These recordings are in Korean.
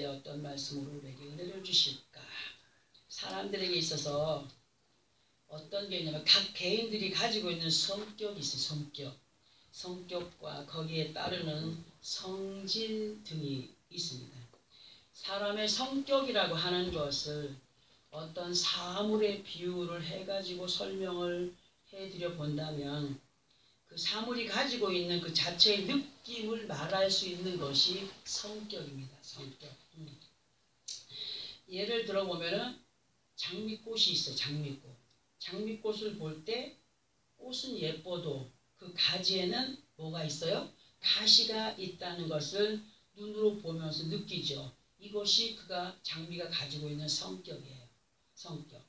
이제 어떤 말씀으로 우리에게 은혜를 주실까? 사람들에게 있어서 어떤 게 있냐면 각 개인들이 가지고 있는 성격이 있어요. 성격과 거기에 따르는 성질 등이 있습니다. 사람의 성격이라고 하는 것을 어떤 사물의 비유를 해가지고 설명을 해드려 본다면 그 사물이 가지고 있는 그 자체의 느낌을 말할 수 있는 것이 성격입니다. 성격. 예를 들어보면은 장미꽃이 있어요. 장미꽃. 장미꽃을 볼 때 꽃은 예뻐도 그 가지에는 뭐가 있어요? 가시가 있다는 것을 눈으로 보면서 느끼죠. 이것이 장미가 가지고 있는 성격이에요. 성격.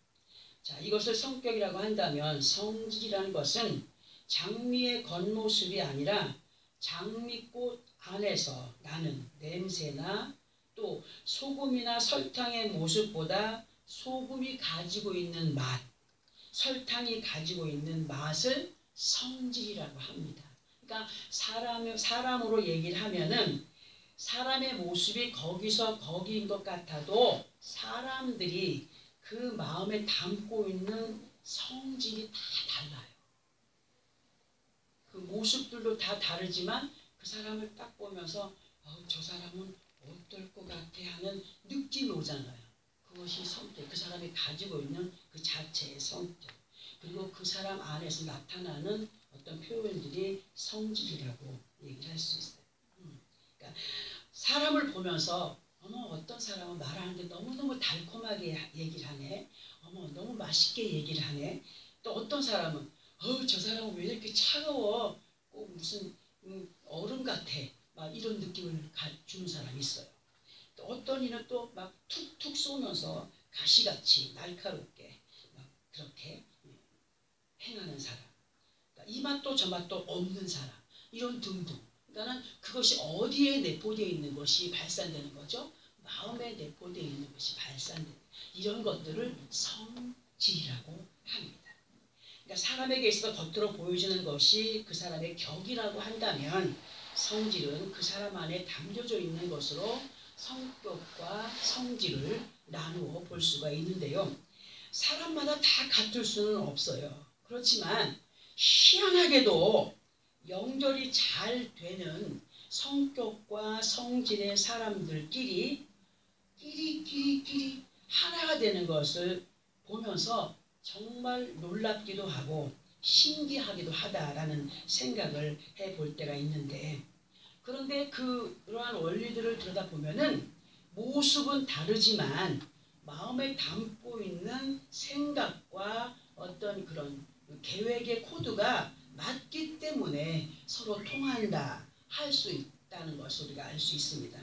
자, 이것을 성격이라고 한다면 성질이라는 것은 장미의 겉모습이 아니라 장미꽃 안에서 나는 냄새나 또 소금이나 설탕의 모습보다 소금이 가지고 있는 맛, 설탕이 가지고 있는 맛을 성질이라고 합니다. 그러니까 사람으로 얘기를 하면은 사람의 모습이 거기서 거기인 것 같아도 사람들이 그 마음에 담고 있는 성질이 다 달라요. 그 모습들도 다 다르지만 그 사람을 딱 보면서 저 사람은 어떨 것 같아 하는 느낌이 오잖아요. 그것이 성격, 그 사람이 가지고 있는 그 자체의 성격, 그리고 그 사람 안에서 나타나는 어떤 표현들이 성질이라고 얘기를 할 수 있어요. 그러니까 사람을 보면서 어떤 사람은 말하는데 너무너무 달콤하게 얘기를 하네. 너무 맛있게 얘기를 하네. 또 어떤 사람은 저 사람은 왜 이렇게 차가워? 꼭 무슨 얼음 같아. 막 이런 느낌을 주는 사람이 있어요. 또 어떤 이는 또 막 툭툭 쏘면서 가시같이 날카롭게 막 그렇게 행하는 사람. 그러니까 이 맛도 저 맛도 없는 사람. 이런 등등. 그러니까는 그것이 어디에 내포되어 있는 것이 발산되는 거죠? 마음에 내포되어 있는 것이 발산되는 이런 것들을 성질이라고 합니다. 그러니까 사람에게 있어서 겉으로 보여지는 것이 그 사람의 격이라고 한다면 성질은 그 사람 안에 담겨져 있는 것으로 성격과 성질을 나누어 볼 수가 있는데요. 사람마다 다 같을 수는 없어요. 그렇지만 희한하게도 연결이 잘 되는 성격과 성질의 사람들끼리 끼리 하나가 되는 것을 보면서 정말 놀랍기도 하고 신기하기도 하다라는 생각을 해볼 때가 있는데, 그런데 그러한 원리들을 들여다보면은 모습은 다르지만 마음에 담고 있는 생각과 어떤 그런 계획의 코드가 맞기 때문에 서로 통한다 할 수 있다는 것을 우리가 알 수 있습니다.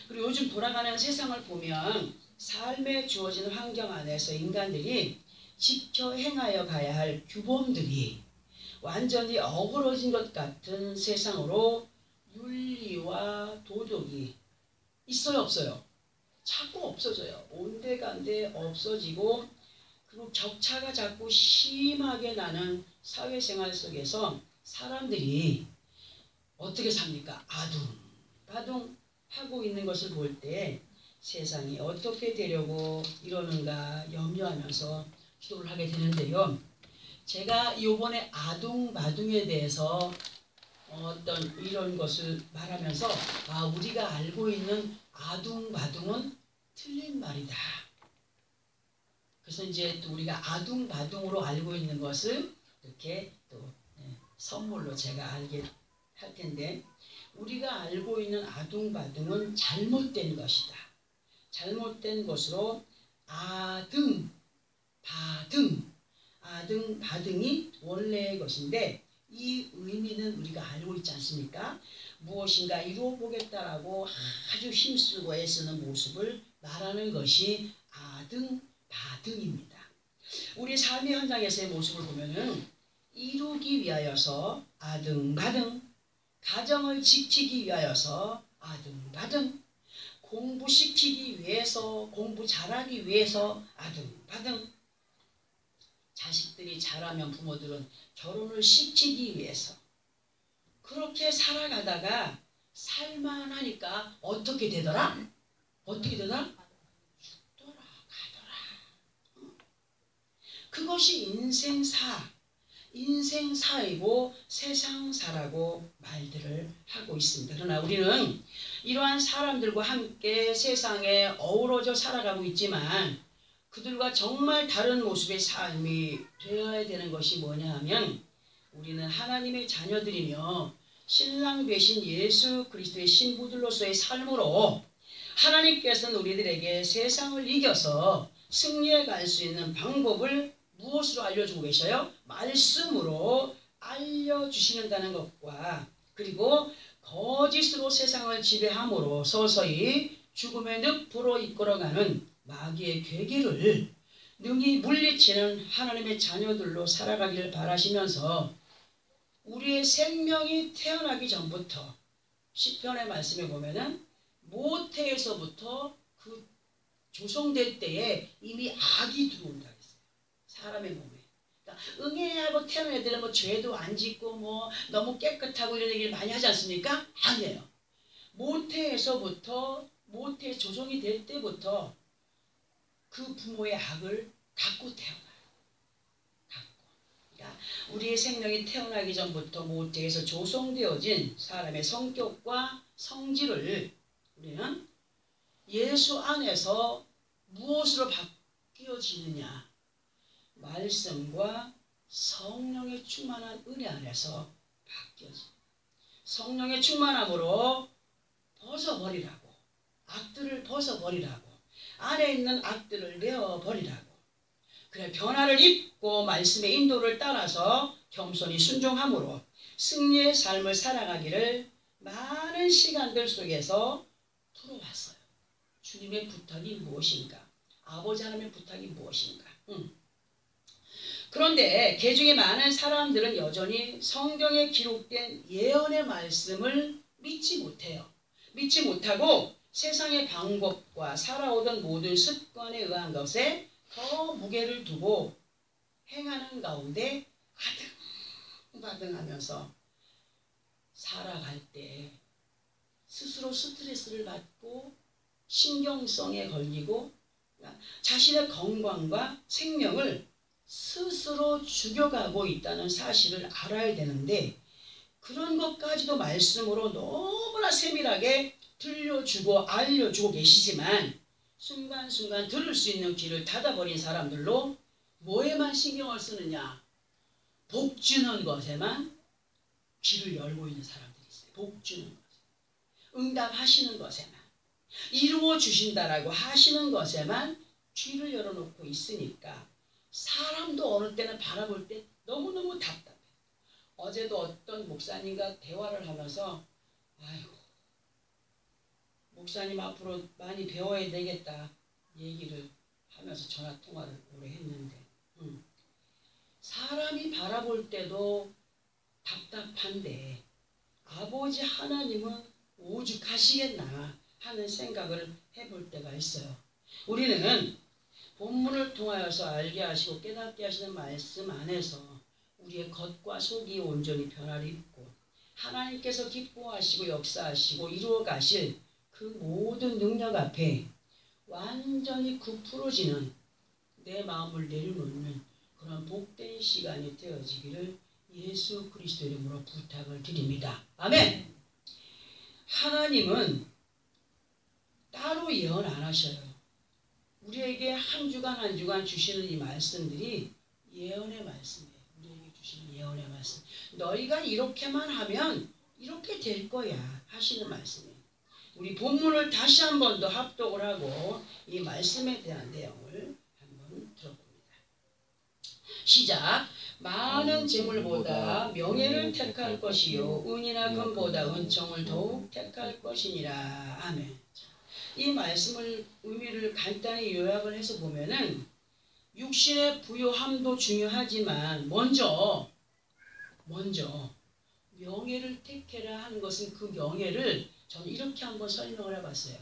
그리고 요즘 돌아가는 세상을 보면 삶에 주어진 환경 안에서 인간들이 지켜 행하여 가야 할 규범들이 완전히 어그러진 것 같은 세상으로 윤리와 도덕이 있어요, 없어요? 자꾸 없어져요. 온데간데 없어지고, 그리고 격차가 자꾸 심하게 나는 사회생활 속에서 사람들이 어떻게 삽니까? 아둥바둥 하고 있는 것을 볼 때 세상이 어떻게 되려고 이러는가 염려하면서 기도를 하게 되는데요. 제가 이번에 아둥바둥에 대해서 어떤 이런 것을 말하면서 우리가 알고 있는 아둥바둥은 틀린 말이다. 그래서 이제 또 우리가 아둥바둥으로 알고 있는 것을 이렇게 또 선물로 제가 알게 할 텐데, 우리가 알고 있는 아둥바둥은 잘못된 것이다. 잘못된 것으로 아등바등이 원래의 것인데, 이 의미는 우리가 알고 있지 않습니까? 무엇인가 이루어보겠다라고 아주 힘쓰고 애쓰는 모습을 말하는 것이 아등바등입니다. 우리 삶의 현장에서의 모습을 보면은 이루기 위하여서 아등바등, 가정을 지키기 위하여서 아등바등, 공부시키기 위해서, 공부 잘하기 위해서 아등바등, 자식들이 자라면 부모들은 결혼을 시키기 위해서, 그렇게 살아가다가 살만하니까 어떻게 되더라? 어떻게 되나? 죽더라 가더라. 그것이 인생사이고 세상사라고 말들을 하고 있습니다. 그러나 우리는 이러한 사람들과 함께 세상에 어우러져 살아가고 있지만 그들과 정말 다른 모습의 삶이 되어야 되는 것이 뭐냐 하면 우리는 하나님의 자녀들이며 신랑 되신 예수 그리스도의 신부들로서의 삶으로 하나님께서는 우리들에게 세상을 이겨서 승리해 갈 수 있는 방법을 무엇으로 알려주고 계셔요? 말씀으로 알려주시는다는 것과 그리고 거짓으로 세상을 지배함으로 서서히 죽음의 늪으로 이끌어가는 마귀의 괴계를 능히 물리치는 하나님의 자녀들로 살아가기를 바라시면서 우리의 생명이 태어나기 전부터 시편의 말씀에 보면은 모태에서부터 그 조성될 때에 이미 악이 들어온다 했어요. 사람의 몸에. 그러니까 응애하고 태어난 애들은 뭐 죄도 안 짓고 뭐 너무 깨끗하고 이런 얘기를 많이 하지 않습니까? 아니에요. 모태에서부터 모태 조성이 될 때부터 그 부모의 악을 갖고 태어나요. 그러니까 우리의 생명이 태어나기 전부터 모태에서 조성되어진 사람의 성격과 성질을 우리는 예수 안에서 무엇으로 바뀌어지느냐? 말씀과 성령의 충만한 은혜 안에서 바뀌어집니다. 성령의 충만함으로 벗어버리라고, 악들을 벗어버리라고, 안에 있는 악들을 내어버리라고. 그래 변화를 입고 말씀의 인도를 따라서 겸손히 순종함으로 승리의 삶을 살아가기를 많은 시간들 속에서 풀어왔어요. 주님의 부탁이 무엇인가? 아버지 하나님의 부탁이 무엇인가? 그런데 개중에 많은 사람들은 여전히 성경에 기록된 예언의 말씀을 믿지 못해요. 믿지 못하고 세상의 방법과 살아오던 모든 습관에 의한 것에 더 무게를 두고 행하는 가운데 아등바등하면서 살아갈 때 스스로 스트레스를 받고 신경성에 걸리고 자신의 건강과 생명을 스스로 죽여가고 있다는 사실을 알아야 되는데 그런 것까지도 말씀으로 너무나 세밀하게 들려주고 알려주고 계시지만 순간순간 들을 수 있는 귀를 닫아버린 사람들로 뭐에만 신경을 쓰느냐? 복 주는 것에만 귀를 열고 있는 사람들이 있어요. 복 주는 것, 응답하시는 것에만, 이루어 주신다라고 하시는 것에만 귀를 열어놓고 있으니까 사람도 어느 때는 바라볼 때 너무너무 답답해. 어제도 어떤 목사님과 대화를 하면서 아이고 목사님 앞으로 많이 배워야 되겠다 얘기를 하면서 전화통화를 오래 했는데 사람이 바라볼 때도 답답한데 아버지 하나님은 오죽하시겠나 하는 생각을 해볼 때가 있어요. 우리는 본문을 통하여서 알게 하시고 깨닫게 하시는 말씀 안에서 우리의 겉과 속이 온전히 변화를 입고 하나님께서 기뻐하시고 역사하시고 이루어 가실 그 모든 능력 앞에 완전히 굽부러지는 내 마음을 내려놓는 그런 복된 시간이 되어지기를 예수 그리스도 이름으로 부탁을 드립니다. 아멘. 하나님은 따로 예언 안 하셔요. 우리에게 한 주간 한 주간 주시는 이 말씀들이 예언의 말씀이에요. 우리에게 주시는 예언의 말씀. 너희가 이렇게만 하면 이렇게 될 거야 하시는 말씀이에요. 우리 본문을 다시 한 번 더 합독을 하고 이 말씀에 대한 내용을 한번 들어봅니다. 시작. 많은 재물보다 명예를 택할 것이요 은이나 금보다 은총을 더욱 택할 것이니라. 아멘. 이 말씀을 의미를 간단히 요약을 해서 보면은 육신의 부요함도 중요하지만 먼저 명예를 택해라 하는 것은 그 명예를 저는 이렇게 한번 설명을 해봤어요.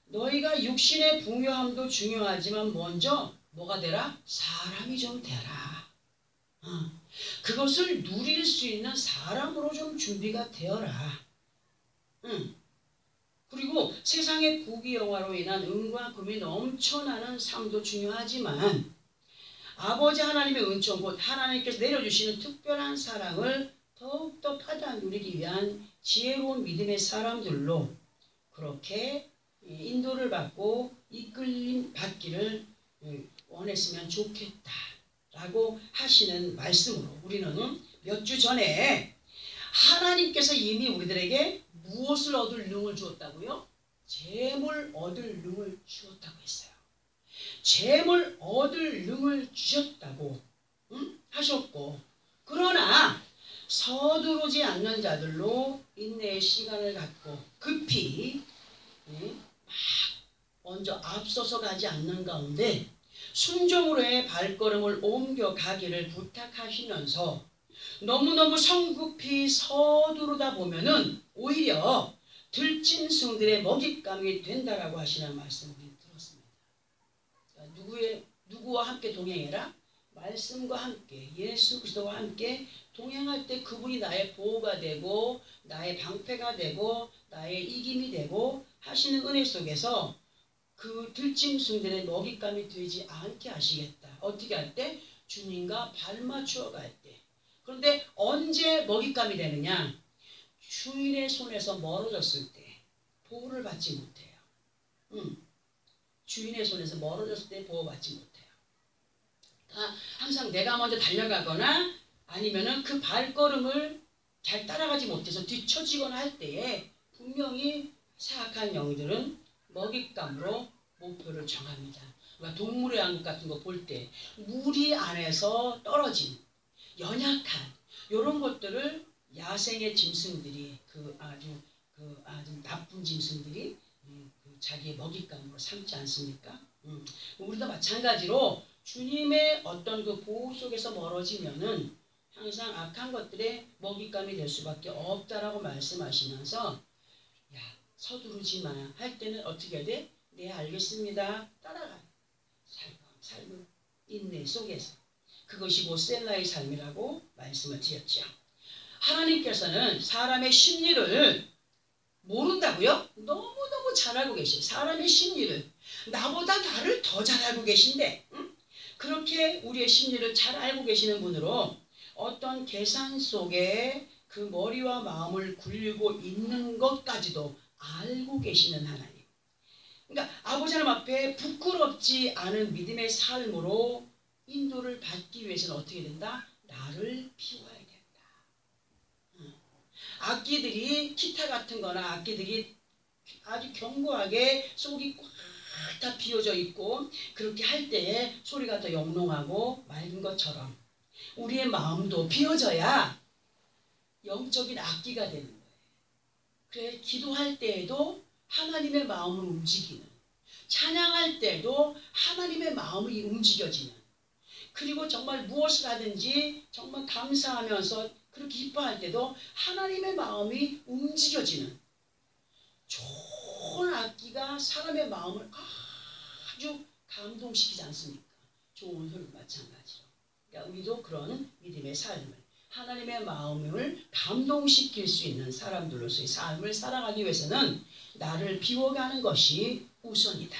너희가 육신의 부요함도 중요하지만 먼저 뭐가 되라? 사람이 좀 되라. 그것을 누릴 수 있는 사람으로 좀 준비가 되어라. 그리고 세상의 부귀영화로 인한 은과 금이 넘쳐나는 삶도 중요하지만 아버지 하나님의 은총, 곧 하나님께서 내려주시는 특별한 사랑을 더욱더 받아 누리기 위한 지혜로운 믿음의 사람들로 그렇게 인도를 받고 이끌림 받기를 원했으면 좋겠다라고 하시는 말씀으로 우리는 몇 주 전에 하나님께서 이미 우리들에게 무엇을 얻을 능을 주었다고요? 재물 얻을 능을 주었다고 했어요. 재물 얻을 능을 주셨다고 하셨고, 그러나 서두르지 않는 자들로 인내의 시간을 갖고 급히 막 먼저 앞서서 가지 않는 가운데 순종으로의 발걸음을 옮겨가기를 부탁하시면서 너무너무 성급히 서두르다 보면은 오히려 들짐승들의 먹잇감이 된다라고 하시는 말씀을 들었습니다. 그러니까 누구와 함께 동행해라? 말씀과 함께, 예수 그리스도와 함께 동행할 때 그분이 나의 보호가 되고 나의 방패가 되고 나의 이김이 되고 하시는 은혜 속에서 그 들짐승들의 먹잇감이 되지 않게 하시겠다. 어떻게 할 때? 주님과 발맞추어 갈 때. 그런데 언제 먹잇감이 되느냐? 주인의 손에서 멀어졌을 때 보호를 받지 못해요. 주인의 손에서 멀어졌을 때 보호받지 못해요. 그러니까 항상 내가 먼저 달려가거나 아니면은 그 발걸음을 잘 따라가지 못해서 뒤처지거나 할 때에 분명히 사악한 영들은 먹잇감으로 목표를 정합니다. 그러니까 동물의 왕국 같은 거 볼 때 무리 안에서 떨어진 연약한 이런 것들을 야생의 짐승들이 아주 나쁜 짐승들이 자기의 먹잇감으로 삼지 않습니까? 우리도 마찬가지로 주님의 어떤 그 보호 속에서 멀어지면은 항상 악한 것들의 먹잇감이 될 수밖에 없다라고 말씀하시면서 야 서두르지 마 할 때는 어떻게 해야 돼? 네 알겠습니다. 따라가. 삶을 인내 속에서. 그것이 곧 셀라의 삶이라고 말씀을 드렸죠. 하나님께서는 사람의 심리를 모른다고요? 너무너무 잘 알고 계세요. 사람의 심리를. 나보다 나를 더 잘 알고 계신데 그렇게 우리의 심리를 잘 알고 계시는 분으로 어떤 계산 속에 그 머리와 마음을 굴리고 있는 것까지도 알고 계시는 하나님. 그러니까 아버지 하나님 앞에 부끄럽지 않은 믿음의 삶으로 인도를 받기 위해서는 어떻게 된다? 나를 비워야 된다. 악기들이 기타 같은 거나 악기들이 아주 견고하게 속이 꽉 다 비워져 있고 그렇게 할 때에 소리가 더 영롱하고 맑은 것처럼 우리의 마음도 비워져야 영적인 악기가 되는 거예요. 그래 기도할 때에도 하나님의 마음을 움직이는, 찬양할 때도 하나님의 마음이 움직여지는, 그리고 정말 무엇을 하든지 정말 감사하면서 그렇게 기뻐할 때도 하나님의 마음이 움직여지는 좋은 악기가 사람의 마음을 아주 감동시키지 않습니까? 좋은 소리 마찬가지로. 그러니까 우리도 그런 믿음의 삶을, 하나님의 마음을 감동시킬 수 있는 사람들로서의 삶을 살아가기 위해서는 나를 비워가는 것이 우선이다.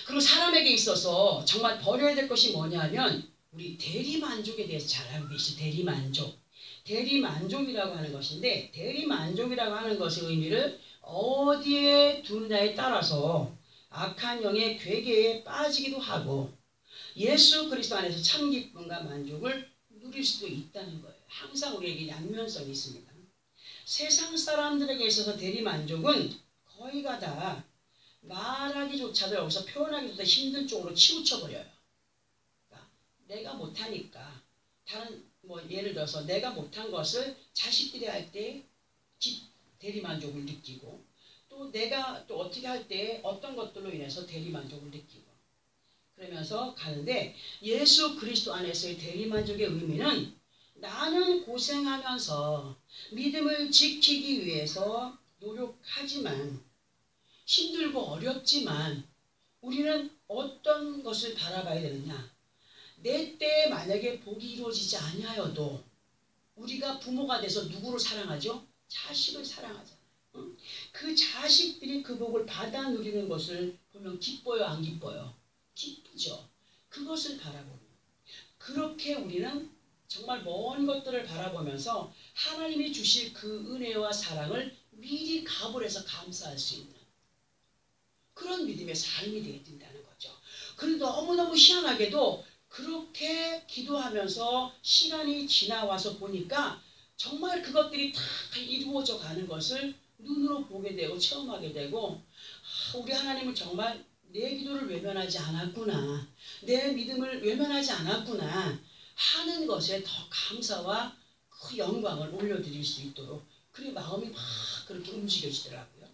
그리고 사람에게 있어서 정말 버려야 될 것이 뭐냐면 우리 대리만족에 대해서 잘 알고 계시죠. 대리만족. 대리만족이라고 하는 것인데 대리만족이라고 하는 것의 의미를 어디에 두느냐에 따라서 악한 영의 괴계에 빠지기도 하고 예수 그리스도 안에서 참 기쁨과 만족을 누릴 수도 있다는 거예요. 항상 우리에게 양면성이 있습니다. 세상 사람들에게 있어서 대리만족은 거의가 다 말하기조차도 여기서 표현하기조차 힘든 쪽으로 치우쳐버려요. 그러니까 내가 못하니까 다른 예를 들어서 내가 못한 것을 자식들이 할 때 대리만족을 느끼고 또 내가 또 어떻게 할 때 어떤 것들로 인해서 대리만족을 느끼고 그러면서 가는데 예수 그리스도 안에서의 대리만족의 의미는 나는 고생하면서 믿음을 지키기 위해서 노력하지만 힘들고 어렵지만 우리는 어떤 것을 바라봐야 되느냐. 내 때에 만약에 복이 이루어지지 아니하여도 우리가 부모가 돼서 누구를 사랑하죠? 자식을 사랑하잖아요. 그 자식 자식들이 그 복을 받아 누리는 것을 보면 기뻐요, 안 기뻐요? 기쁘죠. 그것을 바라보는. 그렇게 우리는 정말 먼 것들을 바라보면서 하나님이 주실 그 은혜와 사랑을 미리 가불해서 감사할 수 있는 그런 믿음의 삶이 되어야 된다는 거죠. 그런데 너무너무 희한하게도 그렇게 기도하면서 시간이 지나와서 보니까 정말 그것들이 다 이루어져 가는 것을 눈으로 보게 되고 체험하게 되고, 우리 하나님은 정말 내 기도를 외면하지 않았구나, 내 믿음을 외면하지 않았구나 하는 것에 더 감사와 그 영광을 올려드릴 수 있도록 그래 마음이 막 그렇게 움직여지더라고요.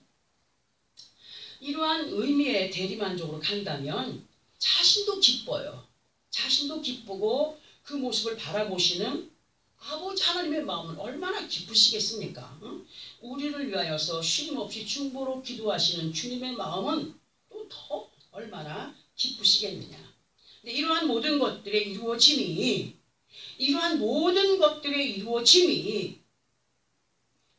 이러한 의미의 대리만족으로 간다면 자신도 기뻐요. 자신도 기쁘고 그 모습을 바라보시는 아버지 하나님의 마음은 얼마나 기쁘시겠습니까? 응? 우리를 위하여서 쉼없이 중보로 기도하시는 주님의 마음은 또 더 얼마나 기쁘시겠느냐. 근데 이러한 모든 것들의 이루어짐이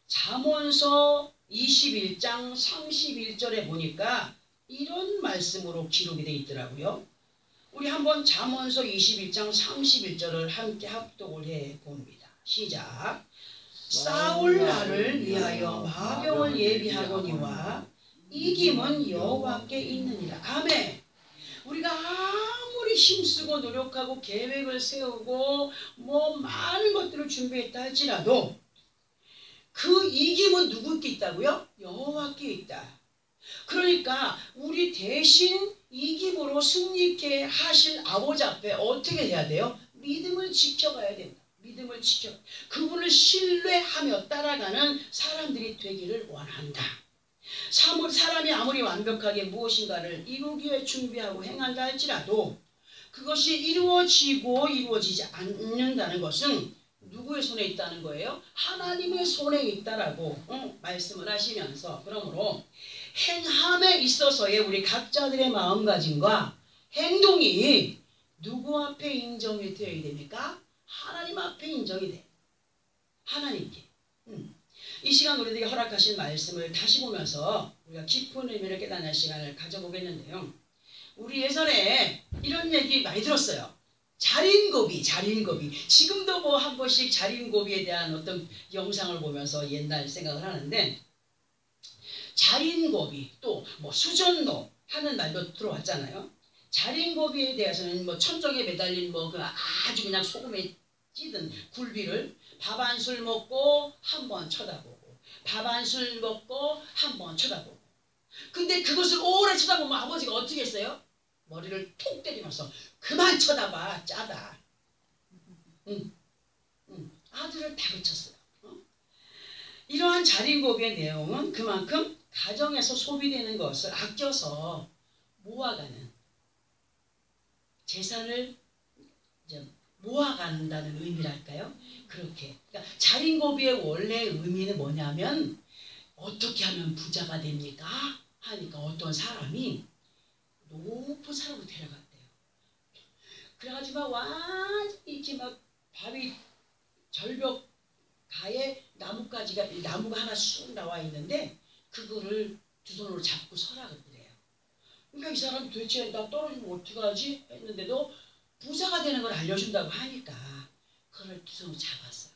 잠언서 21장 31절에 보니까 이런 말씀으로 기록이 되어 있더라고요. 우리 한번 잠언서 21장 31절을 함께 합독을 해봅니다. 시작. 싸울 날을 위하여 마병을 예비하거니와 이김은 여호와께 있느니라. 아멘. 우리가 아무리 힘쓰고 노력하고 계획을 세우고 많은 것들을 준비했다 할지라도 그 이김은 누구께 있다고요? 여호와께 있다. 그러니까 우리 대신 이김으로 승리케 하실 아버지 앞에 어떻게 해야 돼요? 믿음을 지켜가야 된다. 믿음을 지켜 그분을 신뢰하며 따라가는 사람들이 되기를 원한다. 사람이 아무리 완벽하게 무엇인가를 이루기 위해 준비하고 행한다 할지라도 그것이 이루어지고 이루어지지 않는다는 것은 누구의 손에 있다는 거예요? 하나님의 손에 있다라고 말씀을 하시면서, 그러므로 행함에 있어서의 우리 각자들의 마음가짐과 행동이 누구 앞에 인정이 되어야 됩니까? 하나님 앞에 인정이 돼. 하나님께. 이 시간 우리에게 허락하신 말씀을 다시 보면서 우리가 깊은 의미를 깨닫는 시간을 가져보겠는데요. 우리 예전에 이런 얘기 많이 들었어요. 자린고비. 지금도 한 번씩 자린고비에 대한 어떤 영상을 보면서 옛날 생각을 하는데, 자린고비 또 수전노 하는 말도 들어왔잖아요. 자린고비에 대해서는 천정에 매달린 그 아주 그냥 소금에 찌든 굴비를 밥 한 술 먹고 한 번 쳐다보고 밥 한 술 먹고 한 번 쳐다보고, 근데 그것을 오래 쳐다보면 아버지가 어떻게 했어요? 머리를 톡 때리면서 그만 쳐다봐, 짜다. 아들을 다그쳤어요. 이러한 자린고비의 내용은 그만큼 가정에서 소비되는 것을 아껴서 모아가는, 재산을 이제 모아간다는 의미랄까요? 그렇게. 그러니까 자린고비의 원래 의미는 뭐냐면 어떻게 하면 부자가 됩니까? 하니까 어떤 사람이 높은 사람으로 데려갔대요. 그래가지고 완전히 이렇게 바위 절벽 가에 나무가 하나 쑥 나와 있는데 그거를 두 손으로 잡고 서라 그래요. 그러니까 이 사람 도대체 나 떨어지면 어떡하지? 했는데도 부자가 되는 걸 알려준다고 하니까 그걸 두 손으로 잡았어요.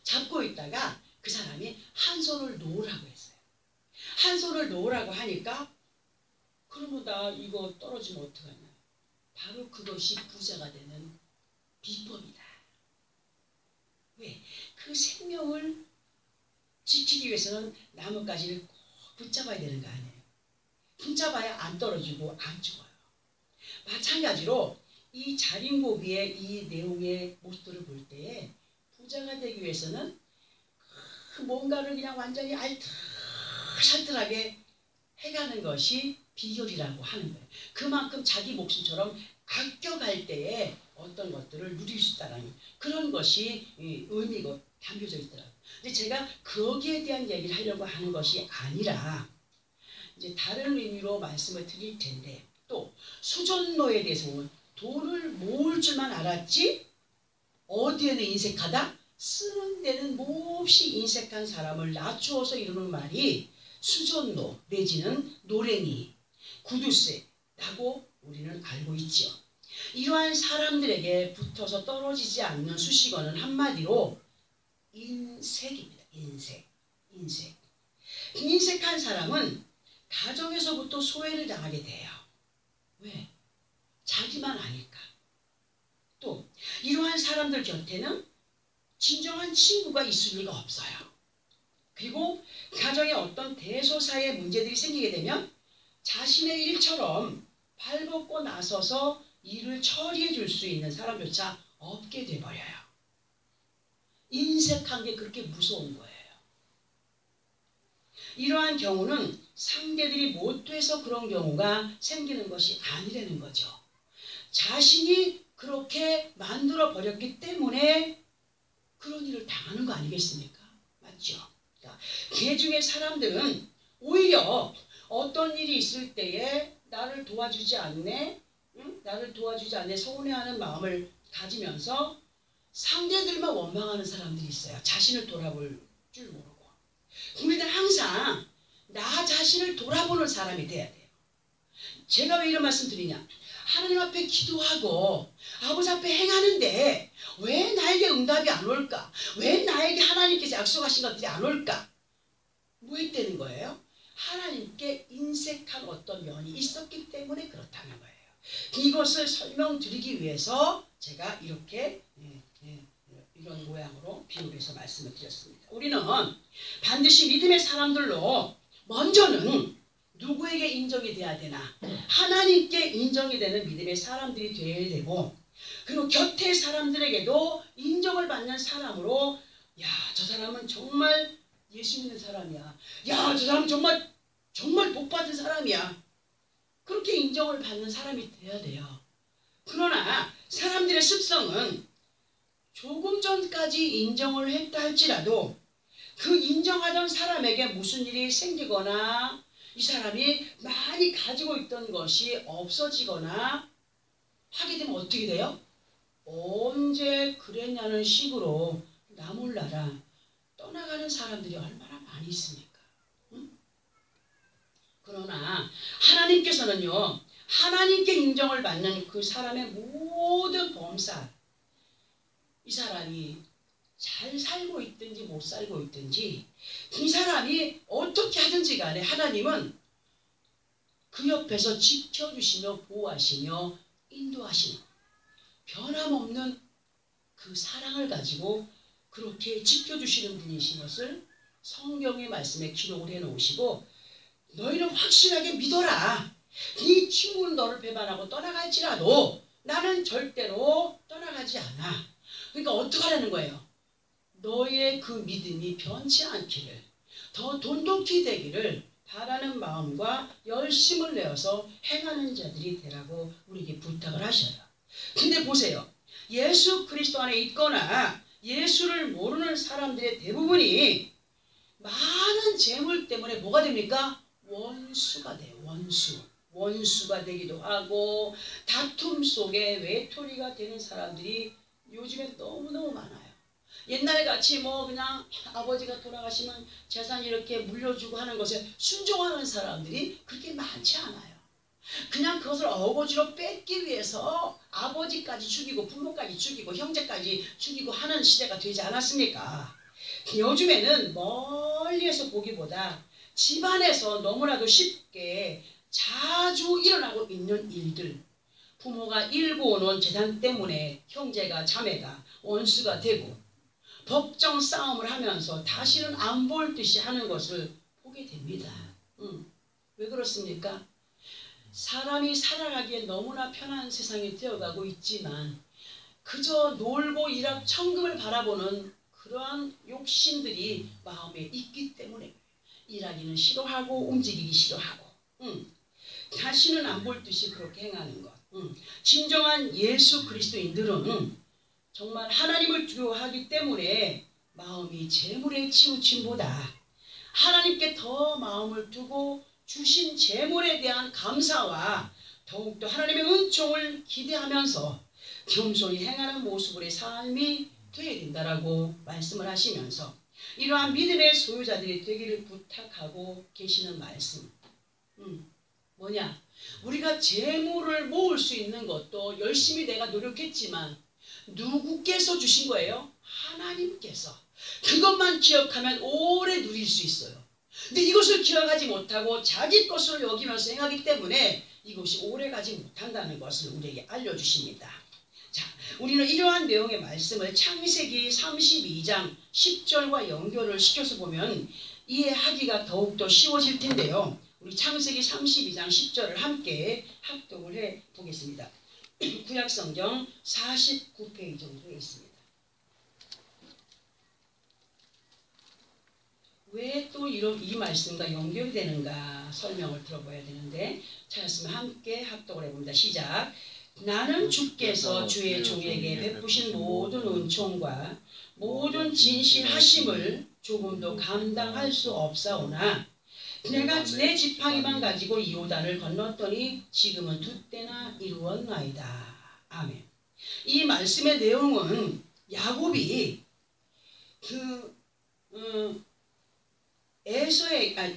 잡고 있다가 그 사람이 한 손을 놓으라고 했어요. 한 손을 놓으라고 하니까 그러면 나 이거 떨어지면 어떡하냐. 바로 그것이 부자가 되는 비법이다. 왜? 그 생명을 지키기 위해서는 나뭇가지를 꼭 붙잡아야 되는 거 아니에요. 붙잡아야 안 떨어지고 안 죽어요. 마찬가지로 이 자린고비의 이 내용의 모습들을 볼 때에 부자가 되기 위해서는 그 뭔가를 그냥 완전히 알뜰살뜰하게 해가는 것이 비결이라고 하는 거예요. 그만큼 자기 목숨처럼 아껴갈 때에 어떤 것들을 누릴 수 있다는 그런 것이 의미가 담겨져 있더라고요. 근데 제가 거기에 대한 얘기를 하려고 하는 것이 아니라 이제 다른 의미로 말씀을 드릴 텐데, 또 수전노에 대해서 보면 돈을 모을 줄만 알았지 어디에는 인색하다? 쓰는 데는 몹시 인색한 사람을 낮추어서 이루는 말이 수전노 내지는 노랭이, 구두쇠라고 우리는 알고 있죠. 이러한 사람들에게 붙어서 떨어지지 않는 수식어는 한마디로 인색입니다. 인색. 인색한 사람은 가정에서부터 소외를 당하게 돼요. 왜? 자기만 아니까. 또 이러한 사람들 곁에는 진정한 친구가 있을 리가 없어요. 그리고 가정에 어떤 대소사의 문제들이 생기게 되면 자신의 일처럼 발벗고 나서서 일을 처리해 줄 수 있는 사람조차 없게 돼버려요. 인색한 게 그렇게 무서운 거예요. 이러한 경우는 상대들이 못돼서 그런 경우가 생기는 것이 아니라는 거죠. 자신이 그렇게 만들어 버렸기 때문에 그런 일을 당하는 거 아니겠습니까? 맞죠? 그러니까 개중의 사람들은 오히려 어떤 일이 있을 때에 나를 도와주지 않네, 나를 도와주지 않네 서운해하는 마음을 가지면서 상대들만 원망하는 사람들이 있어요. 자신을 돌아볼 줄 모르고. 우리는 항상 나 자신을 돌아보는 사람이 돼야 돼요. 제가 왜 이런 말씀 드리냐? 하나님 앞에 기도하고 아버지 앞에 행하는데 왜 나에게 응답이 안 올까? 왜 나에게 하나님께서 약속하신 것들이 안 올까? 뭐 했다는 거예요? 하나님께 인색한 어떤 면이 있었기 때문에 그렇다는 거예요. 이것을 설명드리기 위해서 제가 이렇게 이런 모양으로 비유해서 말씀을 드렸습니다. 우리는 반드시 믿음의 사람들로 먼저는 누구에게 인정이 돼야 되나? 하나님께 인정이 되는 믿음의 사람들이 되어야 되고, 그리고 곁에 사람들에게도 인정을 받는 사람으로, 야, 저 사람은 정말 예수 믿는 사람이야. 야, 저 사람은 정말 복 받은 사람이야. 그렇게 인정을 받는 사람이 돼야 돼요. 그러나 사람들의 습성은 조금 전까지 인정을 했다 할지라도 그 인정하던 사람에게 무슨 일이 생기거나 이 사람이 많이 가지고 있던 것이 없어지거나 하게 되면 어떻게 돼요? 언제 그랬냐는 식으로 나 몰라라 떠나가는 사람들이 얼마나 많이 있습니까? 응? 그러나 하나님께서는요, 하나님께 인정을 받는 그 사람의 모든 범사, 이 사람이 잘 살고 있든지 못 살고 있든지 이 사람이 어떻게 하든지 간에 하나님은 그 옆에서 지켜주시며 보호하시며 인도하시는 변함없는 그 사랑을 가지고 그렇게 지켜주시는 분이신 것을 성경의 말씀에 기록을 해놓으시고, 너희는 확실하게 믿어라. 네 친구는 너를 배반하고 떠나갈지라도 나는 절대로 떠나가지 않아. 그러니까 어떻게 하라는 거예요? 너의 그 믿음이 변치 않기를, 더 돈독히 되기를 바라는 마음과 열심을 내어서 행하는 자들이 되라고 우리에게 부탁을 하셔요. 근데 보세요. 예수 그리스도 안에 있거나 예수를 모르는 사람들의 대부분이 많은 재물 때문에 뭐가 됩니까? 원수가 돼요. 원수가 되기도 하고 다툼 속에 외톨이가 되는 사람들이 요즘에 너무너무 많아요. 옛날같이 뭐 그냥 아버지가 돌아가시면 재산 이렇게 물려주고 하는 것에 순종하는 사람들이 그렇게 많지 않아요. 그냥 그것을 어거지로 뺏기 위해서 아버지까지 죽이고 부모까지 죽이고 형제까지 죽이고 하는 시대가 되지 않았습니까? 요즘에는 멀리에서 보기보다 집안에서 너무나도 쉽게 자주 일어나고 있는 일들, 부모가 일고 오는 재산 때문에 형제가 자매가 원수가 되고 법정 싸움을 하면서 다시는 안 볼 듯이 하는 것을 보게 됩니다. 왜 그렇습니까? 사람이 살아가기에 너무나 편한 세상이 되어가고 있지만 그저 놀고 일하고 천금을 바라보는 그러한 욕심들이 마음에 있기 때문에 일하기는 싫어하고 움직이기 싫어하고 다시는 안 볼 듯이 그렇게 행하는 것. 진정한 예수 그리스도인들은 정말 하나님을 두려워하기 때문에 마음이 재물에 치우침보다 하나님께 더 마음을 두고 주신 재물에 대한 감사와 더욱더 하나님의 은총을 기대하면서 겸손히 행하는 모습의 삶이 되어야 된다라고 말씀을 하시면서 이러한 믿음의 소유자들이 되기를 부탁하고 계시는 말씀. 뭐냐? 우리가 재물을 모을 수 있는 것도 열심히 내가 노력했지만 누구께서 주신 거예요? 하나님께서. 그것만 기억하면 오래 누릴 수 있어요. 근데 이것을 기억하지 못하고 자기 것으로 여기면서 행하기 때문에 이것이 오래가지 못한다는 것을 우리에게 알려주십니다. 자, 우리는 이러한 내용의 말씀을 창세기 32장 10절과 연결을 시켜서 보면 이해하기가 더욱더 쉬워질 텐데요. 우리 창세기 32장 10절을 함께 합독을 해 보겠습니다. 구약성경 49페이지 정도에 있습니다. 왜 또 이 말씀과 연결이 되는가 설명을 들어봐야 되는데, 찾았으면 함께 합독을 해봅니다. 시작. 나는 주께서 주의 종에게 베푸신 모든 은총과 모든 진실하심을 조금도 감당할 수 없사오나 내가 내 지팡이만 가지고 요단을 건넜더니 지금은 2때나 이루었나이다. 아멘. 이 말씀의 내용은 야곱이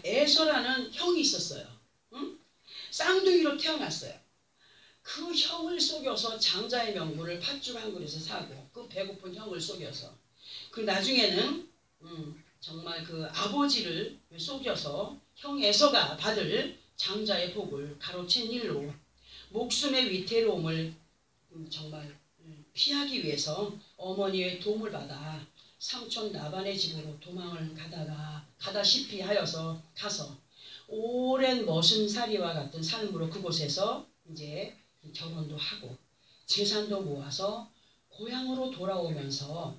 에서라는 형이 있었어요. 쌍둥이로 태어났어요. 그 형을 속여서 장자의 명분을 팥죽 한 그릇에 사고, 그 배고픈 형을 속여서, 그 나중에는 정말 그 아버지를 속여서 형 에서가 받을 장자의 복을 가로챈 일로 목숨의 위태로움을 정말 피하기 위해서 어머니의 도움을 받아 삼촌 라반의 집으로 도망을 가다시피 하여서 가서 오랜 머슴살이와 같은 삶으로 그곳에서 이제 결혼도 하고 재산도 모아서 고향으로 돌아오면서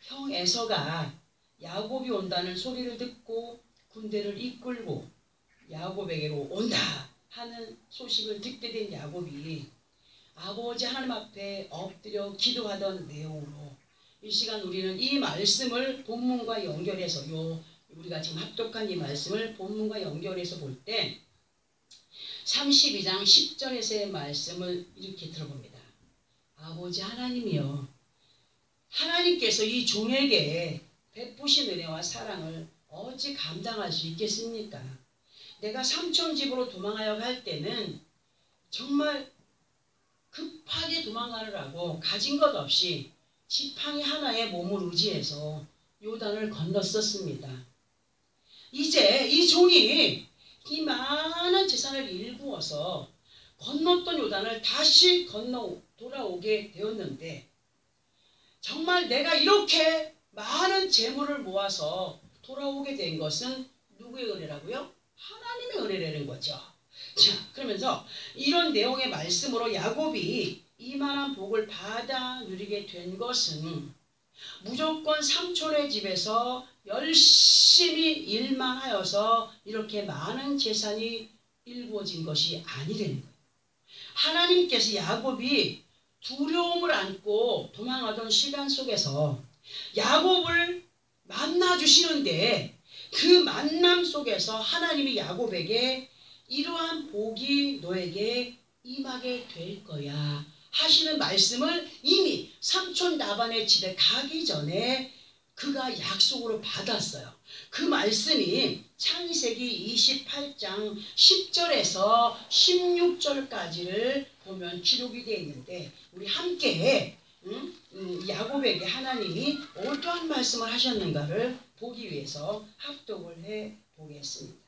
형 에서가 야곱이 온다는 소리를 듣고 군대를 이끌고 야곱에게로 온다 하는 소식을 듣게 된 야곱이 아버지 하나님 앞에 엎드려 기도하던 내용으로 이 시간 우리는 이 말씀을 본문과 연결해서 우리가 지금 합독한 이 말씀을 본문과 연결해서 볼 때 32장 10절에서의 말씀을 이렇게 들어봅니다. 아버지 하나님이여, 하나님께서 이 종에게 베푸신 은혜와 사랑을 어찌 감당할 수 있겠습니까? 내가 삼촌 집으로 도망하여 갈 때는 정말 급하게 도망가느라고 가진 것 없이 지팡이 하나에 몸을 의지해서 요단을 건넜었습니다. 이제 이 종이 이 많은 재산을 일구어서 건넜던 요단을 다시 건너 돌아오게 되었는데, 정말 내가 이렇게 많은 재물을 모아서 돌아오게 된 것은 누구의 은혜라고요? 하나님의 은혜라는 거죠. 자, 그러면서 이런 내용의 말씀으로 야곱이 이만한 복을 받아 누리게 된 것은 무조건 삼촌의 집에서 열심히 일만 하여서 이렇게 많은 재산이 일구어진 것이 아니라는 거예요. 하나님께서 야곱이 두려움을 안고 도망하던 시간 속에서 야곱을 만나주시는데, 그 만남 속에서 하나님이 야곱에게 이러한 복이 너에게 임하게 될 거야 하시는 말씀을 이미 삼촌 라반의 집에 가기 전에 그가 약속으로 받았어요. 그 말씀이 창세기 28장 10절에서 16절까지를 보면 기록이 되어 있는데, 우리 함께 야곱에게 하나님이 어떠한 말씀을 하셨는가를 보기 위해서 합독을 해 보겠습니다.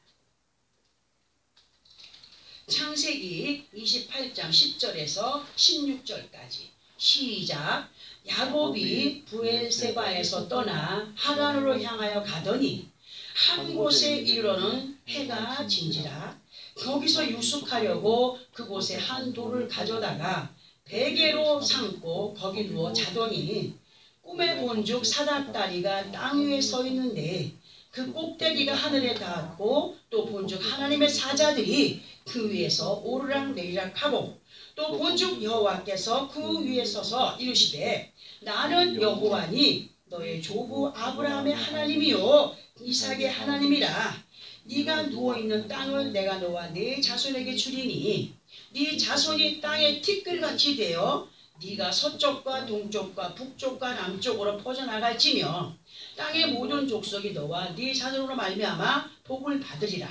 창세기 28장 10절에서 16절까지 시작. 야곱이 브엘세바에서 떠나 하란으로 향하여 가더니 한 곳에 이르러는 해가 진지라. 거기서 유숙하려고 그곳에 한 돌을 가져다가 베개로 삼고 거기 누워 자더니 꿈에 본즉 사닥다리가 땅 위에 서 있는데 그 꼭대기가 하늘에 닿았고, 또 본즉 하나님의 사자들이 그 위에서 오르락내리락 하고, 또 본즉 여호와께서 그 위에 서서 이르시되 나는 여호와니 너의 조부 아브라함의 하나님이요 이삭의 하나님이라. 네가 누워있는 땅을 내가 너와 네 자손에게 주리니 네 자손이 땅의 티끌같이 되어 네가 서쪽과 동쪽과 북쪽과 남쪽으로 퍼져나갈지며 땅의 모든 족속이 너와 네 자손으로 말미암아 복을 받으리라.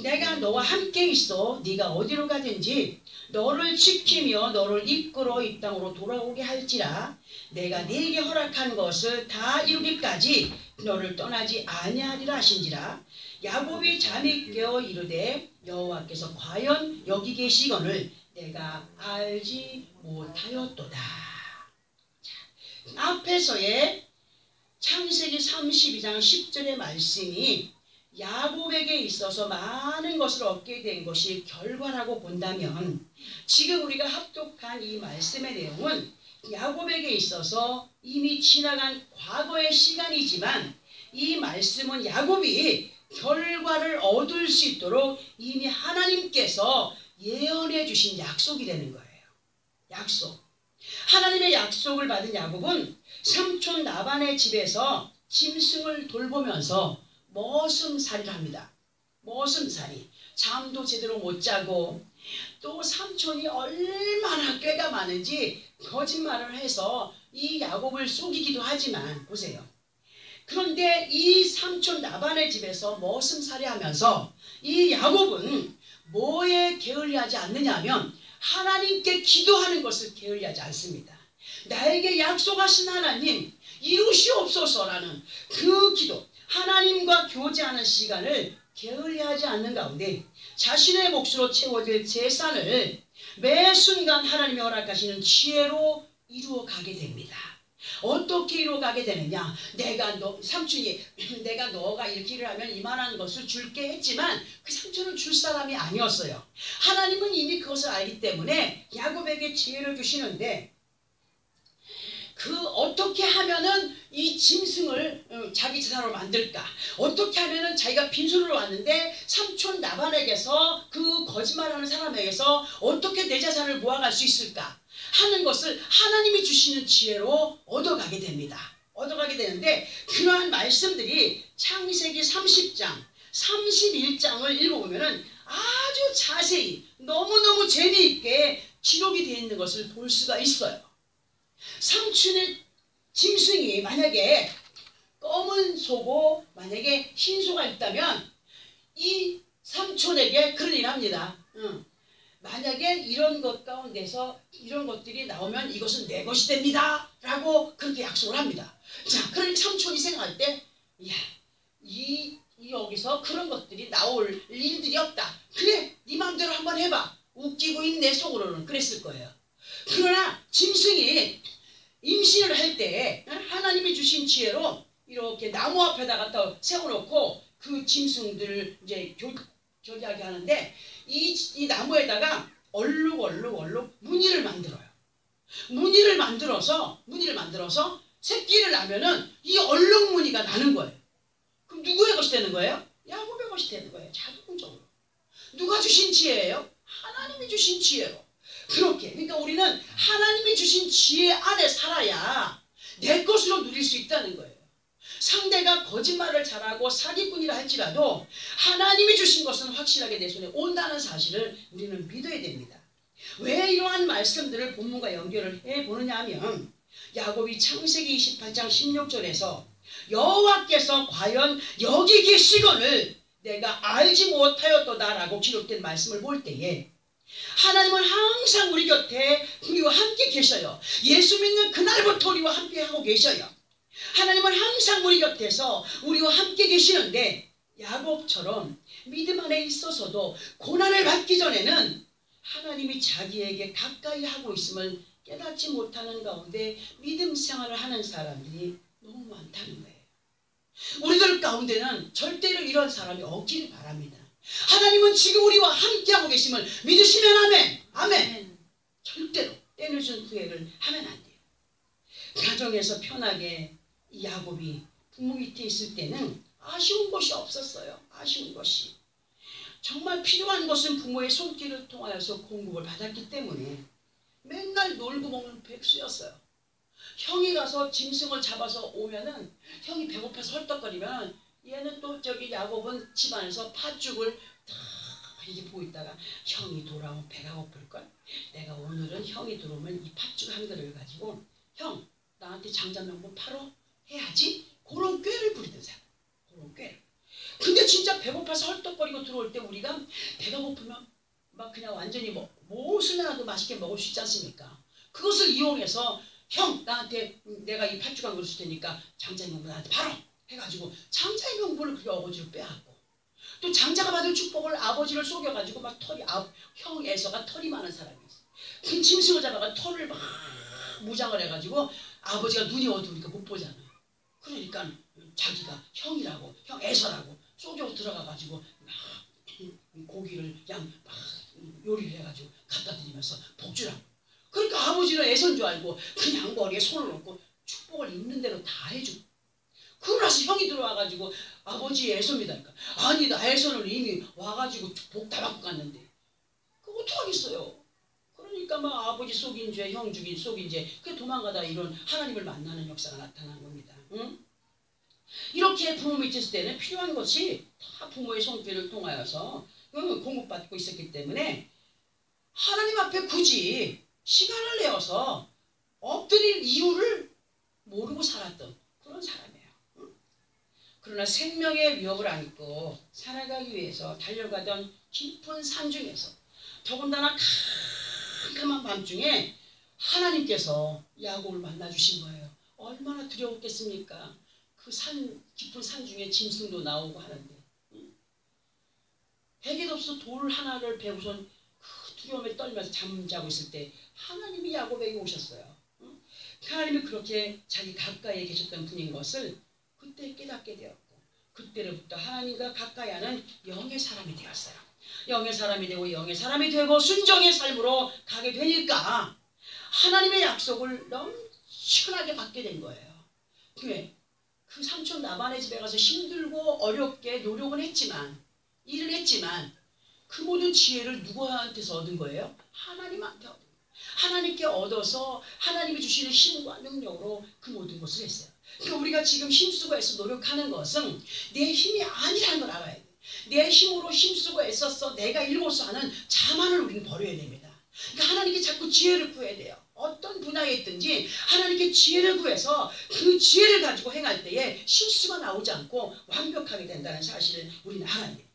내가 너와 함께 있어 네가 어디로 가든지 너를 지키며 너를 이끌어 이 땅으로 돌아오게 할지라. 내가 네게 허락한 것을 다 이루기까지 너를 떠나지 아니하리라 하신지라. 야곱이 잠이 깨어 이르되 여호와께서 과연 여기 계시거늘 내가 알지 못하였도다. 앞에서의 창세기 32장 10절의 말씀이 야곱에게 있어서 많은 것을 얻게 된 것이 결과라고 본다면, 지금 우리가 합독한 이 말씀의 내용은 야곱에게 있어서 이미 지나간 과거의 시간이지만 이 말씀은 야곱이 결과를 얻을 수 있도록 이미 하나님께서 예언해 주신 약속이 되는 거예요. 약속. 하나님의 약속을 받은 야곱은 삼촌 라반의 집에서 짐승을 돌보면서 머슴살이를 합니다. 머슴살이. 잠도 제대로 못 자고 또 삼촌이 얼마나 꾀가 많은지 거짓말을 해서 이 야곱을 속이기도 하지만 보세요. 그런데 이 삼촌 라반의 집에서 머슴살이 하면서 이 야곱은 뭐에 게을리하지 않느냐 하면 하나님께 기도하는 것을 게을리하지 않습니다. 나에게 약속하신 하나님 이루시옵소서라는 그 기도, 하나님과 교제하는 시간을 게을리하지 않는 가운데 자신의 몫으로 채워질 재산을 매 순간 하나님이 허락하시는 지혜로 이루어가게 됩니다. 어떻게 이루어가게 되느냐? 삼촌이 내가 너가 이렇게 일을 하면 이만한 것을 줄게 했지만 그 삼촌은 줄 사람이 아니었어요. 하나님은 이미 그것을 알기 때문에 야곱에게 지혜를 주시는데, 어떻게 하면은 이 짐승을 자기 재산으로 만들까? 어떻게 하면은 자기가 빈손으로 왔는데 삼촌 라반에게서 그 거짓말하는 사람에게서 어떻게 내 재산을 모아갈 수 있을까? 하는 것을 하나님이 주시는 지혜로 얻어가게 됩니다. 얻어가게 되는데 그러한 말씀들이 창세기 30장, 31장을 읽어보면은 아주 자세히 너무너무 재미있게 기록이 되어 있는 것을 볼 수가 있어요. 삼촌의 짐승이 만약에 검은 소고 만약에 흰 소가 있다면 이 삼촌에게 그런 일 합니다. 만약에 이런 것 가운데서 이런 것들이 나오면 이것은 내 것이 됩니다 라고 그렇게 약속을 합니다. 자, 그러니까 삼촌이 생각할 때 여기서 그런 것들이 나올 일들이 없다. 그래, 네 마음대로 한번 해봐. 웃기고 있네 속으로는 그랬을 거예요. 그러나 짐승이 임신을 할 때 하나님이 주신 지혜로 이렇게 나무 앞에다 갖다 세워놓고 그 짐승들을 이제 교제하게 하는데 이 나무에다가 얼룩 무늬를 만들어요. 무늬를 만들어서 새끼를 낳으면은 이 얼룩 무늬가 나는 거예요. 그럼 누구의 것이 되는 거예요? 야곱의 것이 되는 거예요. 자동적으로. 누가 주신 지혜예요? 하나님이 주신 지혜로. 그렇게. 그러니까 우리는 하나님이 주신 지혜 안에 살아야 내 것으로 누릴 수 있다는 거예요. 상대가 거짓말을 잘하고 사기꾼이라 할지라도 하나님이 주신 것은 확실하게 내 손에 온다는 사실을 우리는 믿어야 됩니다. 왜 이러한 말씀들을 본문과 연결을 해보느냐 하면 야곱이 창세기 28장 16절에서 여호와께서 과연 여기 계시거늘 내가 알지 못하였도다 라고 기록된 말씀을 볼 때에 하나님은 항상 우리 곁에 우리와 함께 계셔요. 예수 믿는 그날부터 우리와 함께 하고 계셔요. 하나님은 항상 우리 곁에서 우리와 함께 계시는데 야곱처럼 믿음 안에 있어서도 고난을 받기 전에는 하나님이 자기에게 가까이 하고 있음을 깨닫지 못하는 가운데 믿음 생활을 하는 사람들이 너무 많다는 거예요. 우리들 가운데는 절대로 이런 사람이 없기를 바랍니다. 하나님은 지금 우리와 함께하고 계심을 믿으시면 아멘. 아멘. 절대로 때늦은 후회를 하면 안 돼요. 가정에서 편하게 이 야곱이 부모 밑에 있을 때는 아쉬운 것이 없었어요. 아쉬운 것이. 정말 필요한 것은 부모의 손길을 통하여서 공급을 받았기 때문에 맨날 놀고 먹는 백수였어요. 형이 가서 짐승을 잡아서 오면은 형이 배고파서 헐떡거리면 얘는 또 야곱은 집안에서 팥죽을 다 이게 보고 있다가 형이 돌아오면 배가 고플걸. 내가 오늘은 형이 들어오면 이 팥죽 한 그릇을 가지고 형 나한테 장자명분 팔어 해야지. 그런 꾀를 부리던 사람. 그런 꾀를. 근데 진짜 배고파서 헐떡거리고 들어올 때 우리가 배가 고프면 막 그냥 완전히 뭐 무엇을라도 맛있게 먹을 수 있지 않습니까? 그것을 이용해서 형 나한테 내가 이 팥죽 한 그릇 줄 테니까 장자의 명분 나한테 팔어 해가지고 장자의 명분을 그렇게 어거지로 빼앗고 또 장자가 받을 축복을 아버지를 속여가지고 막 형 에서가 털이 많은 사람이 있어. 그 짐승을 잡아가 털을 막 무장을 해가지고 아버지가 눈이 어두우니까 못 보잖아. 그러니까 자기가 형이라고 형 에서라고 속여 들어가가지고 막 고기를 그냥 막 요리를 해가지고 갖다 드리면서 복주라고. 그러니까 아버지는 애선 줄 알고 그냥 머리에 손을 얹고 축복을 있는 대로 다 해주고. 그러고 나서 형이 들어와가지고 아버지의 애손이다니까. 아니 나 애손을 이미 와가지고 복 다 받고 갔는데 그거 어떡하겠어요. 그러니까 막 아버지 속인 죄 형 죽인 속인 죄 그 도망가다 이런 하나님을 만나는 역사가 나타나는 겁니다. 응? 이렇게 부모 밑에 있을 때는 필요한 것이 다 부모의 손길을 통하여서 공급받고 있었기 때문에 하나님 앞에 굳이 시간을 내어서 엎드릴 이유를 모르고 살았던 그런 사람이에요. 그러나 생명의 위협을 안고 살아가기 위해서 달려가던 깊은 산 중에서 더군다나 캄캄한 밤중에 하나님께서 야곱을 만나주신 거예요. 얼마나 두려웠겠습니까? 그 깊은 산 중에 짐승도 나오고 하는데 베개도 없어 돌 하나를 베고선 그 두려움에 떨면서 잠자고 있을 때 하나님이 야곱에게 오셨어요. 하나님이 그렇게 자기 가까이에 계셨던 분인 것을 그때 깨닫게 되었고 그때로부터 하나님과 가까이 하는 영의 사람이 되었어요. 영의 사람이 되고 영의 사람이 되고 순종의 삶으로 가게 되니까 하나님의 약속을 넘쳐나게 받게 된 거예요. 왜? 그 삼촌 라반의 집에 가서 힘들고 어렵게 노력은 했지만 일을 했지만 그 모든 지혜를 누구한테서 얻은 거예요? 하나님한테 얻은 거예요. 하나님께 얻어서 하나님이 주시는 힘과 능력으로 그 모든 것을 했어요. 그러니까 우리가 지금 힘쓰고 애써 노력하는 것은 내 힘이 아니라는 걸 알아야 돼요. 내 힘으로 힘쓰고 애써서 내가 일고서 하는 자만을 우리는 버려야 됩니다. 그러니까 하나님께 자꾸 지혜를 구해야 돼요. 어떤 분야에 있든지 하나님께 지혜를 구해서 그 지혜를 가지고 행할 때에 실수가 나오지 않고 완벽하게 된다는 사실을 우리는 알아야 돼요.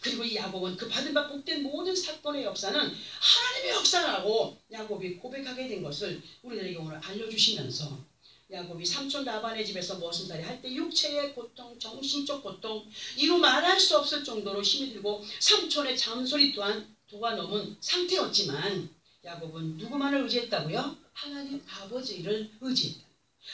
그리고 이 야곱은 그 받은 바 복된 모든 사건의 역사는 하나님의 역사라고 야곱이 고백하게 된 것을 우리들에게 오늘 알려주시면서 야곱이 삼촌 라반의 집에서 머슴살이 할 때 육체의 고통, 정신적 고통 이루 말할 수 없을 정도로 힘이 들고 삼촌의 잠소리 또한 도가 넘은 상태였지만 야곱은 누구만을 의지했다고요? 하나님 아버지를 의지했다.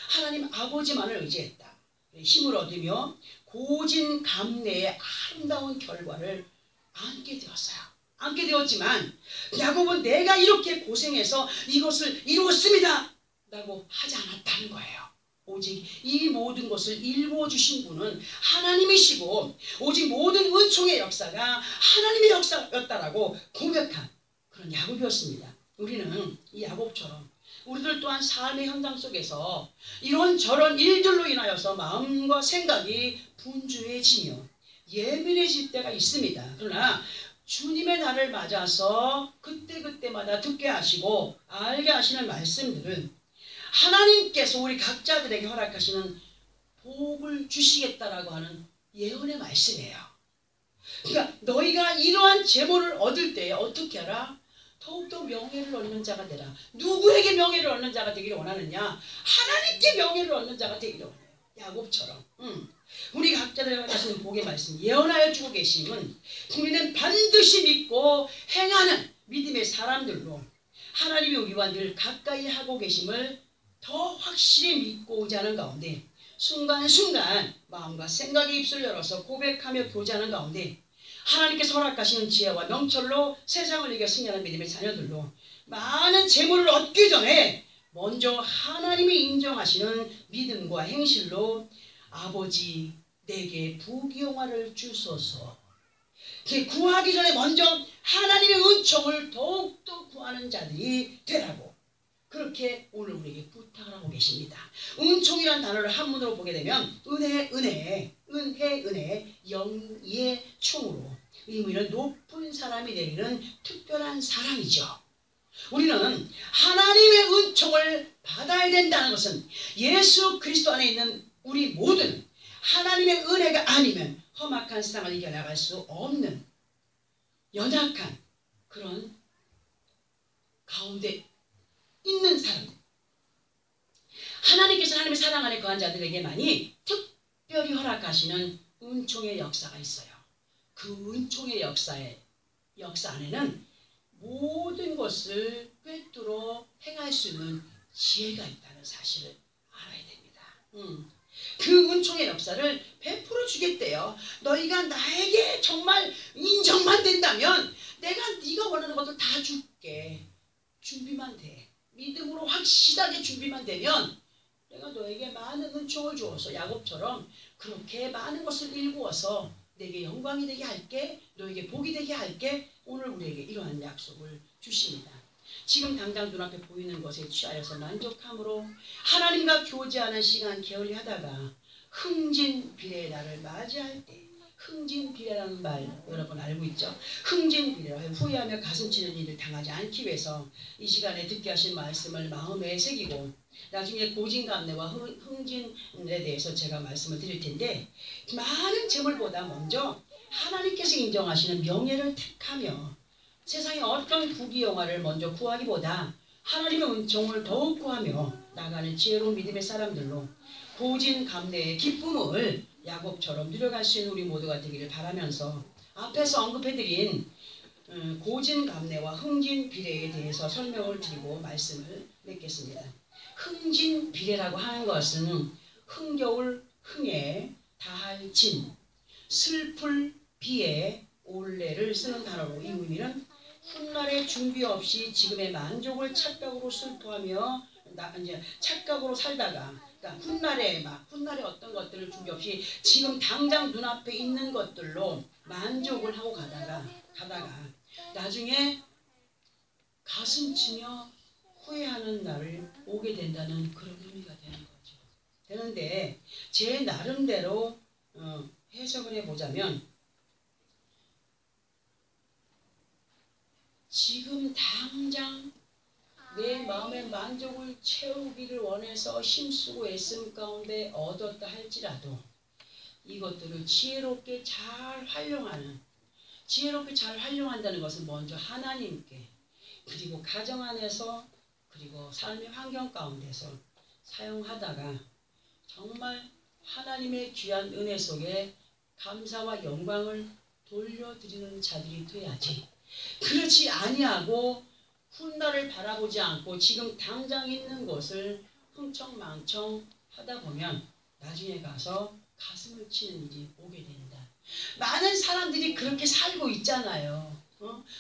하나님 아버지만을 의지했다. 힘을 얻으며 고진 감내의 아름다운 결과를 안게 되었어요. 안게 되었지만 야곱은 내가 이렇게 고생해서 이것을 이루었습니다 라고 하지 않았다는 거예요. 오직 이 모든 것을 일궈주신 분은 하나님이시고 오직 모든 은총의 역사가 하나님의 역사였다라고 고백한 그런 야곱이었습니다. 우리는 이 야곱처럼 우리들 또한 삶의 현장 속에서 이런저런 일들로 인하여서 마음과 생각이 분주해지며 예민해질 때가 있습니다. 그러나 주님의 날을 맞아서 그때그때마다 듣게 하시고 알게 하시는 말씀들은 하나님께서 우리 각자들에게 허락하시는 복을 주시겠다라고 하는 예언의 말씀이에요. 그러니까 너희가 이러한 제보를 얻을 때 어떻게 하라? 더욱더 명예를 얻는 자가 되라. 누구에게 명예를 얻는 자가 되기를 원하느냐? 하나님께 명예를 얻는 자가 되기를 원해요. 야곱처럼. 우리 각자들에게 하시는 복의 말씀 예언하여 주고 계심은 우리는 반드시 믿고 행하는 믿음의 사람들로 하나님이 우리와 늘 가까이 하고 계심을 더 확실히 믿고자 하는 가운데 순간순간 마음과 생각의 입술을 열어서 고백하며 교제하는 가운데 하나님께서 허락하시는 지혜와 명철로 세상을 이겨 승리하는 믿음의 자녀들로 많은 재물을 얻기 전에 먼저 하나님이 인정하시는 믿음과 행실로 아버지 내게 부귀영화를 주소서. 구하기 전에 먼저 하나님의 은총을 더욱더 구하는 자들이 되라고 그렇게 오늘 우리에게 부탁을 하고 계십니다. 은총이라는 단어를 한문으로 보게 되면 은혜, 영의 총으로 의미는 높은 사람이 되기는 특별한 사랑이죠. 우리는 하나님의 은총을 받아야 된다는 것은 예수 그리스도 안에 있는 우리 모두는 하나님의 은혜가 아니면 험악한 세상을 이겨나갈 수 없는 연약한 그런 가운데 있는 사람. 하나님께서 하나님의 사랑 안에 거한 자들에게만이 특별히 허락하시는 은총의 역사가 있어요. 그 은총의 역사 안에는 모든 것을 꿰뚫어 행할 수 있는 지혜가 있다는 사실을 알아야 됩니다. 그 은총의 역사를 베풀어 주겠대요. 너희가 나에게 정말 인정만 된다면 내가 네가 원하는 것들 다 줄게. 준비만 돼. 믿음으로 확실하게 준비만 되면 내가 너에게 많은 은총을 주어서 야곱처럼 그렇게 많은 것을 일구어서 내게 영광이 되게 할게. 너에게 복이 되게 할게. 오늘 우리에게 이러한 약속을 주십니다. 지금 당장 눈앞에 보이는 것에 취하여서 만족함으로 하나님과 교제하는 시간 게을리하다가 흥진비례의 날을 맞이할 때, 흥진비례라는 말 여러분 알고 있죠? 흥진비례, 후회하며 가슴 치는 일을 당하지 않기 위해서 이 시간에 듣게 하신 말씀을 마음에 새기고 나중에 고진감래와 흥진에 대해서 제가 말씀을 드릴 텐데, 많은 재물보다 먼저 하나님께서 인정하시는 명예를 택하며 세상의 어떤 부귀영화를 먼저 구하기보다 하나님의 은총을 더욱 구하며 나가는 지혜로운 믿음의 사람들로 고진감래의 기쁨을 야곱처럼 누려갈 수 있는 우리 모두가 되기를 바라면서 앞에서 언급해드린 고진감래와 흥진비례에 대해서 설명을 드리고 말씀을 맺겠습니다. 흥진비례라고 하는 것은 흥겨울 흥에 다할 진, 슬플 비에 올레를 쓰는 단어로 이 의미는 훗날의 준비 없이 지금의 만족을 착각으로 슬퍼하며 이제 착각으로 살다가, 그러니까 훗날에 어떤 것들을 준비 없이 지금 당장 눈앞에 있는 것들로 만족을 하고 가다가 나중에 가슴치며 후회하는 날을 오게 된다는 그런 의미가 되는 거죠. 되는데 제 나름대로 해석을 해보자면, 지금 당장 내 마음의 만족을 채우기를 원해서 힘쓰고 애씀 가운데 얻었다 할지라도 이것들을 지혜롭게 잘 활용한다는 것은 먼저 하나님께, 그리고 가정 안에서, 그리고 삶의 환경 가운데서 사용하다가 정말 하나님의 귀한 은혜 속에 감사와 영광을 돌려드리는 자들이 돼야지, 그렇지 아니하고 훗날을 바라보지 않고 지금 당장 있는 것을 흥청망청 하다 보면 나중에 가서 가슴을 치는 일이 오게 된다. 많은 사람들이 그렇게 살고 있잖아요.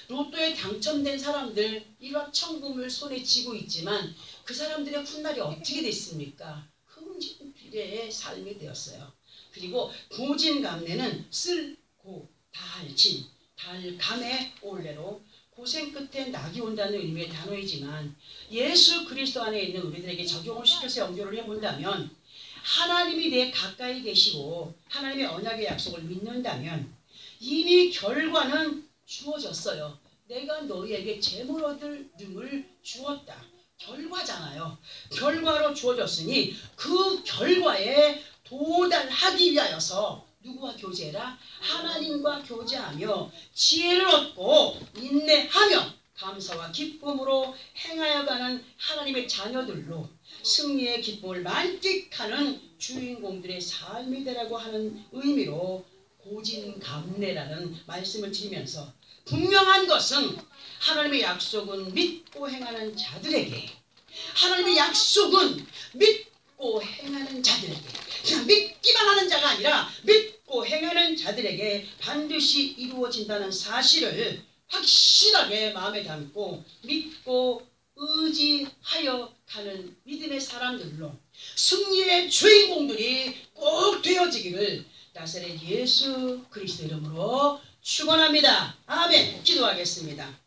로또에 당첨된 사람들 일확천금을 손에 쥐고 있지만 그 사람들의 훗날이 어떻게 됐습니까? 흥진비례의 삶이 되었어요. 그리고 고진감래는 쓸고 다할진, 달감의 올레로 고생 끝에 낙이 온다는 의미의 단어이지만 예수 그리스도 안에 있는 우리들에게 적용을 시켜서 연결을 해본다면, 하나님이 내 가까이 계시고 하나님의 언약의 약속을 믿는다면 이미 결과는 주어졌어요. 내가 너희에게 재물 얻을 능을 주었다. 결과잖아요. 결과로 주어졌으니 그 결과에 도달하기 위하여서 누구와 교제해라? 하나님과 교제하며 지혜를 얻고 인내하며 감사와 기쁨으로 행하여가는 하나님의 자녀들로 승리의 기쁨을 만끽하는 주인공들의 삶이 되라고 하는 의미로 고진감래라는 말씀을 드리면서, 분명한 것은 하나님의 약속은 믿고 행하는 자들에게, 하나님의 약속은 믿고 행하는 자들에게, 그냥 믿기만 하는 자가 아니라 믿고 행하는 자들에게 반드시 이루어진다는 사실을 확실하게 마음에 담고 믿고 의지하여 가는 믿음의 사람들로 승리의 주인공들이 꼭 되어지기를 나사렛 예수 그리스도 이름으로 축원합니다. 아멘. 기도하겠습니다.